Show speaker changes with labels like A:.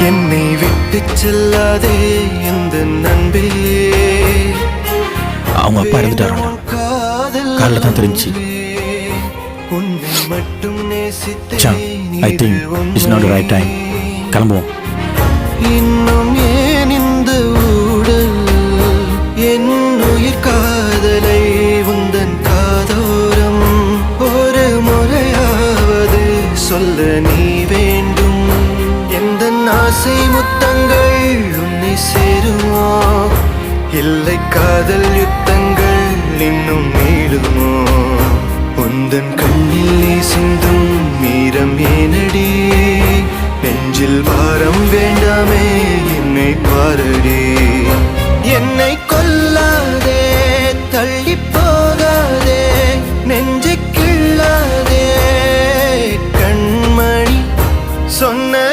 A: என்னை விட்டு செல்லாதே இந்த நண்பே.
B: அவங்க அப்பா இறந்துட்டாராங்க. காலைல தான் தெரிஞ்சு.
A: உன்னை மட்டும்
B: I think it's not the right time. கிளம்புவோம்.
A: இன்னும் ஏன் இந்த ஊடல் என் உயிர் காதலை உந்தன் காதோரம் ஒரு முறையாவது சொல்ல நீ வேண்டும். எந்த ஆசை முத்தங்கள் உன்னை சேருமோ, இல்லை காதல் யுத்தங்கள் இன்னும் நீளுமோ. உந்தன் கண்ணில் நீ சிந்தும் மீரம் ஏனடி, நெஞ்சில் பாரம் வேண்டாமே என்னை பாரடி. என்னை கொல்லாதே, தள்ளி போகாதே, நெஞ்சை கிள்ளாதே கண்மணி. சொன்ன